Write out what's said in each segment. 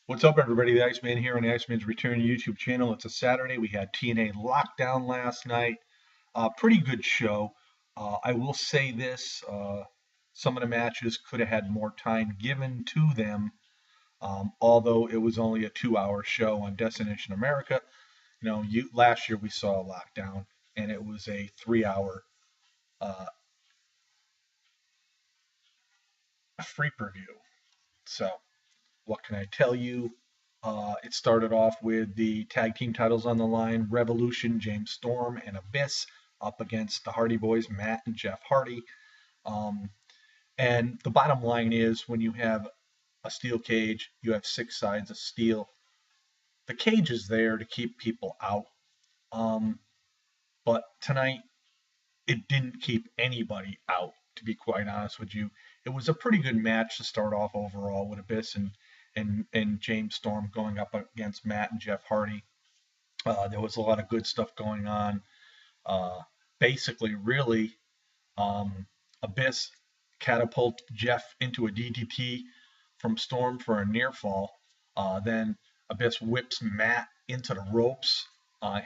What's up, everybody? The Iceman here on the Iceman's Return YouTube channel. It's a Saturday. We had TNA Lockdown last night. Pretty good show. I will say this: some of the matches could have had more time given to them, although it was only a 2-hour show on Destination America. Last year we saw Lockdown, and it was a 3-hour uh, free preview. So, what can I tell you? It started off with the tag team titles on the line. Revolution, James Storm, and Abyss up against the Hardy Boys, Matt and Jeff Hardy. Um, and the bottom line is when you have a steel cage, you have 6 sides of steel. The cage is there to keep people out. Um, but tonight, it didn't keep anybody out, to be quite honest with you. It was a pretty good match to start off overall with Abyss and James Storm going up against Matt and Jeff Hardy. There was a lot of good stuff going on. Uh, Basically, really, um, Abyss catapult Jeff into a DDT from Storm for a near fall. Then Abyss whips Matt into the ropes,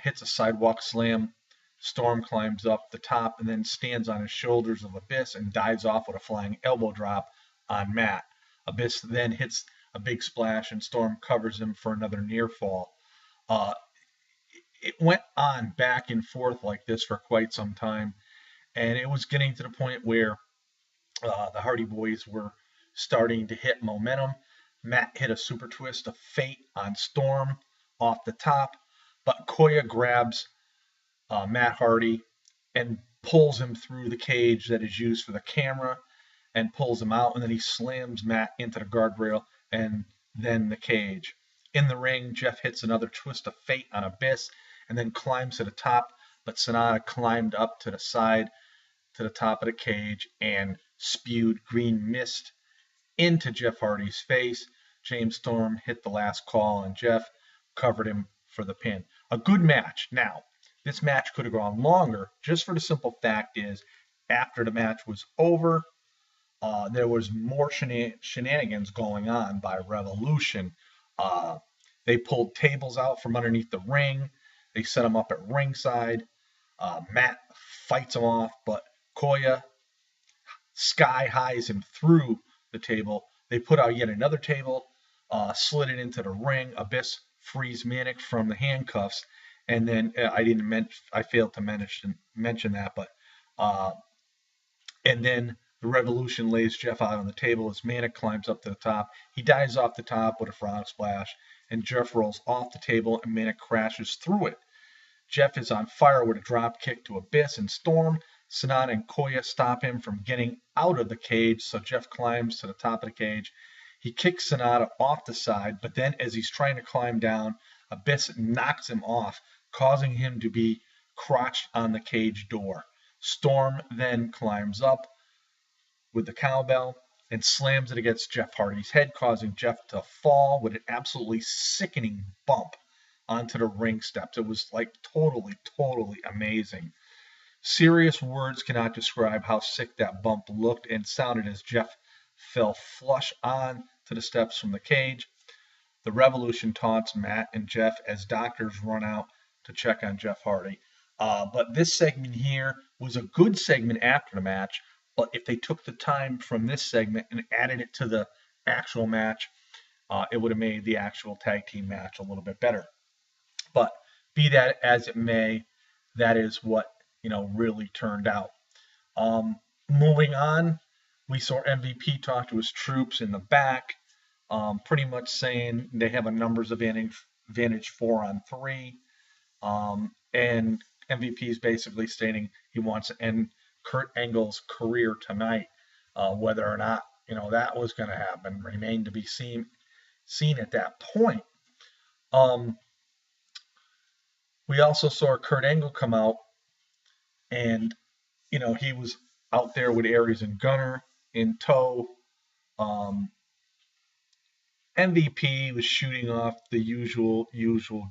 hits a sidewalk slam. Storm climbs up the top and then stands on his shoulders of Abyss and dives off with a flying elbow drop on Matt. Abyss then hits a big splash and Storm covers him for another near fall. Uh, it went on back and forth like this for quite some time, and it was getting to the point where the Hardy Boys were starting to hit momentum. Matt hit a super twist of fate on Storm off the top, but Koya grabs Matt Hardy and pulls him through the cage that is used for the camera and pulls him out, and then he slams Matt into the guardrail and then the cage. In the ring, Jeff hits another twist of fate on Abyss and then climbs to the top, but Sonata climbed up to the side to the top of the cage and spewed green mist into Jeff Hardy's face. James Storm hit the last call and Jeff covered him for the pin. A good match. Now, this match could have gone longer, just for the simple fact is, after the match was over, there was more shenanigans going on by Revolution. They pulled tables out from underneath the ring. They set them up at ringside. Matt fights him off, but Koya sky highs him through the table. They put out yet another table, slid it into the ring. Abyss frees Manic from the handcuffs, and then I failed to mention that, but and then the Revolution lays Jeff out on the table as Manic climbs up to the top. He dives off the top with a frog splash, and Jeff rolls off the table, and Manic crashes through it. Jeff is on fire with a drop kick to Abyss and Storm. Sonata and Koya stop him from getting out of the cage, so Jeff climbs to the top of the cage. He kicks Sonata off the side, but then as he's trying to climb down, Abyss knocks him off, causing him to be crotched on the cage door. Storm then climbs up with the cowbell and slams it against Jeff Hardy's head, causing Jeff to fall with an absolutely sickening bump onto the ring steps. It was like totally amazing. Serious words cannot describe how sick that bump looked and sounded as Jeff fell flush on to the steps from the cage. The Revolution taunts Matt and Jeff as doctors run out to check on Jeff Hardy. But this segment here was a good segment after the match, but if they took the time from this segment and added it to the actual match, it would have made the actual tag team match a little bit better. But be that as it may, that is what really turned out. Moving on, we saw MVP talk to his troops in the back, pretty much saying they have a numbers advantage 4-on-3, and MVP is basically stating he wants to end Kurt Angle's career tonight. Whether or not that was going to happen remained to be seen at that point. We also saw Kurt Angle come out, and he was out there with Aries and Gunner in tow. MVP was shooting off the usual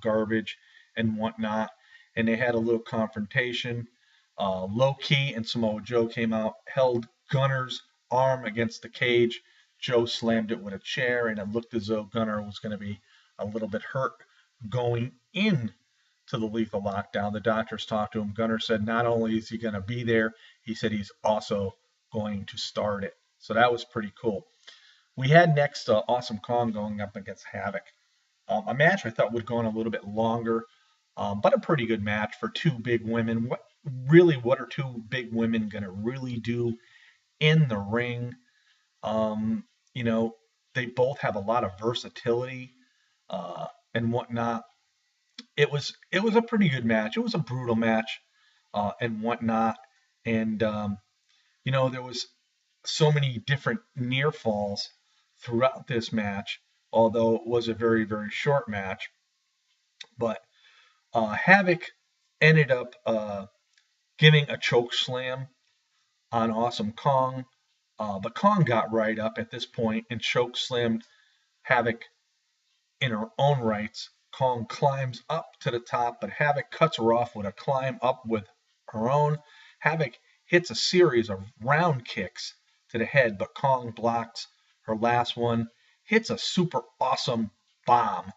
garbage and whatnot, and they had a little confrontation. Low Key and Samoa Joe came out, held Gunner's arm against the cage Joe slammed it with a chair, and it looked as though Gunner was going to be a little bit hurt going in to the lethal lockdown. The doctors talked to him. Gunner said not only is he going to be there, he said he's also going to start it. So that was pretty cool. We had next Awesome Kong going up against Havoc. A match I thought would go on a little bit longer, but a pretty good match for two big women. What are two big women going to really do in the ring? Um, you know, they both have a lot of versatility and whatnot. It was a pretty good match. It was a brutal match and whatnot, and there was so many different near falls throughout this match. Although it was a very very short match, but Havoc ended up giving a choke slam on Awesome Kong, but Kong got right up at this point and choke slammed Havoc in her own rights. Kong climbs up to the top, but Havoc cuts her off with a climb up with her own. Havoc hits a series of round kicks to the head, but Kong blocks her last one, hits a super awesome bomb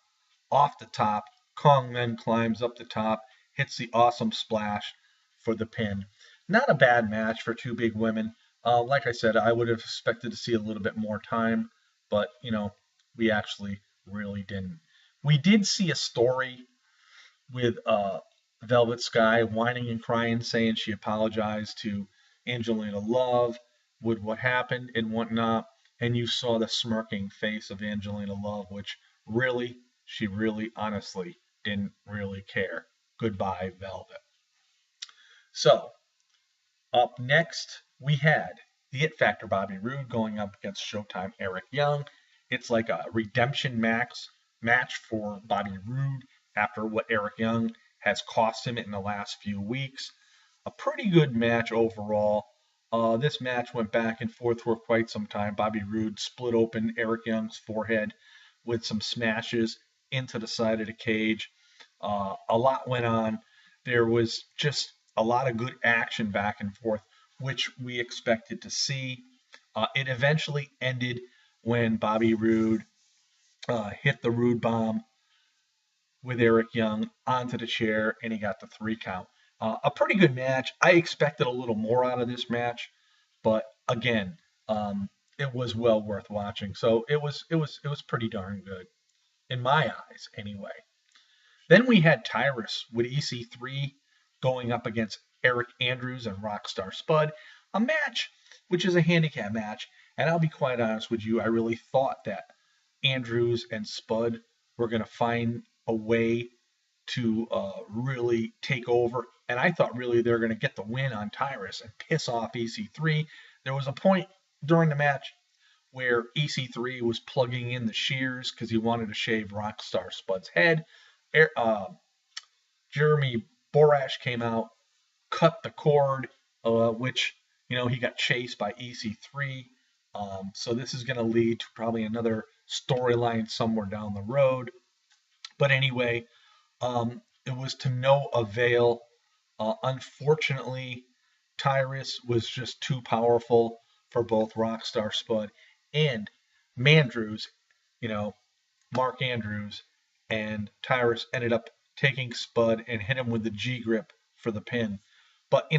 off the top. Kong then climbs up the top, hits the awesome splash for the pin. Not a bad match for two big women. Like I said, I would have expected to see a little bit more time, but we actually really didn't. We did see a story with Velvet Sky whining and crying, saying she apologized to Angelina Love with what happened and whatnot. And you saw the smirking face of Angelina Love, which she really honestly didn't really care. Goodbye, Velvet. So, up next, we had the It Factor Bobby Roode going up against Showtime Eric Young. It's like a redemption match for Bobby Roode after what Eric Young has cost him in the last few weeks. A pretty good match overall. This match went back and forth for quite some time. Bobby Roode split open Eric Young's forehead with some smashes into the side of the cage. A lot went on. There was just a lot of good action back and forth, which we expected to see. It eventually ended when Bobby Roode hit the Roode bomb with Eric Young onto the chair, and he got the 3 count. A pretty good match. I expected a little more out of this match, but again, it was well worth watching. So it was pretty darn good in my eyes, anyway. Then we had Tyrus with EC3 going up against Eric Andrews and Rockstar Spud, a match which is a handicap match. And I'll be quite honest with you, I really thought that Andrews and Spud were going to find a way to really take over. And I thought really they're going to get the win on Tyrus and piss off EC3. There was a point during the match where EC3 was plugging in the shears because he wanted to shave Rockstar Spud's head. Jeremy Borash came out, cut the cord, which, he got chased by EC3. So this is going to lead to probably another storyline somewhere down the road. But anyway, it was to no avail. Unfortunately, Tyrus was just too powerful for both Rockstar Spud and Mandrews, Mark Andrews, and Tyrus ended up taking Spud and hit him with the G grip for the pin. But,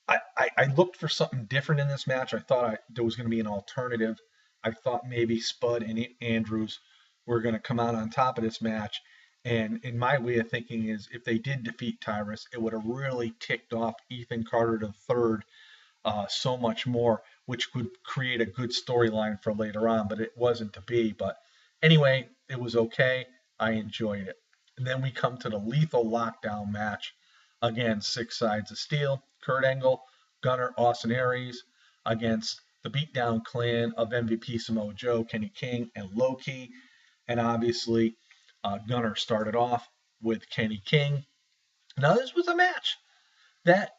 I looked for something different in this match. I thought there was going to be an alternative. I thought maybe Spud and Andrews were going to come out on top of this match. And in my way of thinking is if they did defeat Tyrus, it would have really ticked off Ethan Carter III so much more, which could create a good storyline for later on, but it wasn't to be. But anyway, it was okay. I enjoyed it. And then we come to the lethal lockdown match. Again, 6 sides of steel. Kurt Angle, Gunner, Austin Aries against the beatdown clan of MVP Samoa Joe, Kenny King, and Low Ki. And obviously, Gunner started off with Kenny King. Now, this was a match that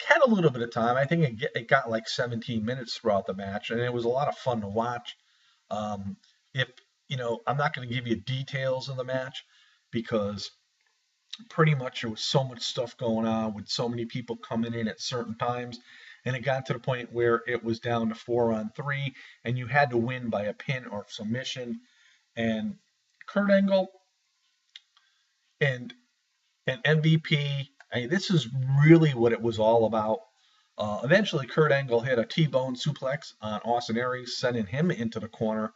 had a little bit of time. I think it got like 17 minutes throughout the match, and it was a lot of fun to watch. I'm not going to give you details of the match because pretty much there was so much stuff going on with so many people coming in at certain times. and it got to the point where it was down to 4-on-3, and you had to win by a pin or submission. And Kurt Angle and MVP, I mean, this is really what it was all about. Eventually, Kurt Angle hit a T-bone suplex on Austin Aries, sending him into the corner,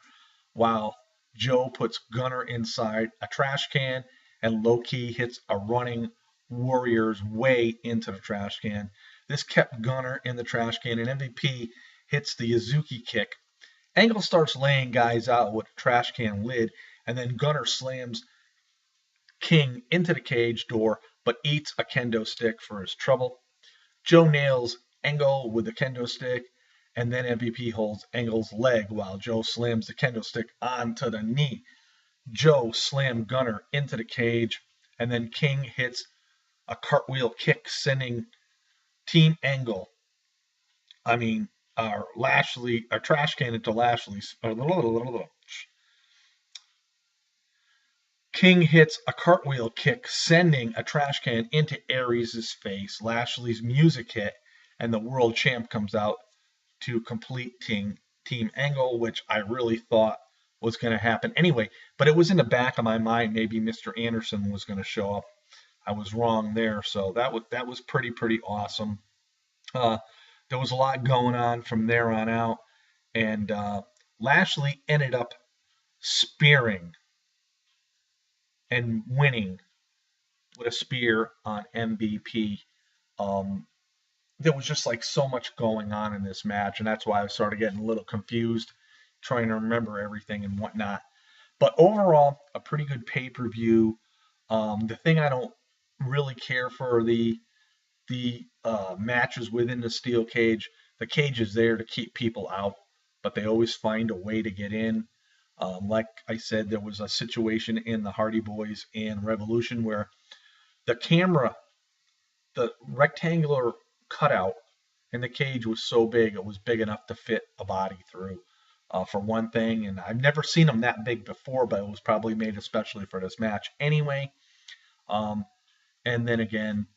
while Joe puts Gunner inside a trash can, and Low-Ki hits a running Warriors way into the trash can. This kept Gunner in the trash can, and MVP hits the Yazuki kick. Angle starts laying guys out with a trash can lid, and then Gunner slams King into the cage door, but eats a kendo stick for his trouble. Joe nails Angle with the kendo stick, and then MVP holds Angle's leg while Joe slams the kendo stick onto the knee. Joe slammed Gunner into the cage, and then King hits a cartwheel kick, sending Team Angle, Lashley, a trash can into Lashley's. King hits a cartwheel kick, sending a trash can into Aries' face. Lashley's music hit, and the world champ comes out to complete Team Angle, which I really thought was going to happen anyway. But it was in the back of my mind maybe Mr. Anderson was going to show up. I was wrong there, so that was pretty awesome. There was a lot going on from there on out, and Lashley ended up spearing and winning with a spear on MVP. There was just like so much going on in this match, and that's why I started getting a little confused, trying to remember everything and whatnot. But overall, a pretty good pay-per-view. The thing I don't really care for the matches within the steel cage. The cage is there to keep people out, but they always find a way to get in. Like I said, there was a situation in the Hardy Boyz and Revolution where the camera, the rectangular cutout in the cage was so big, it was big enough to fit a body through, for one thing. And I've never seen them that big before, but it was probably made especially for this match anyway. And then again,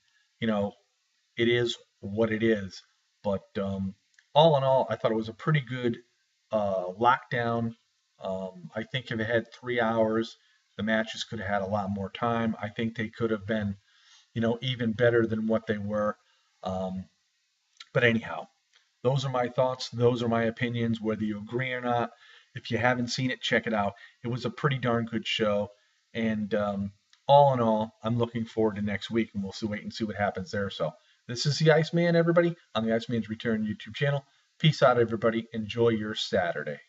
it is what it is. But all in all, I thought it was a pretty good lockdown. I think if it had 3 hours, the matches could have had a lot more time. I think they could have been, even better than what they were. But anyhow, those are my thoughts. Those are my opinions, whether you agree or not. If you haven't seen it, check it out. It was a pretty darn good show. And all in all, I'm looking forward to next week, and we'll wait and see what happens there. So this is the Iceman, everybody, on the Iceman's Return YouTube channel. Peace out, everybody. Enjoy your Saturday.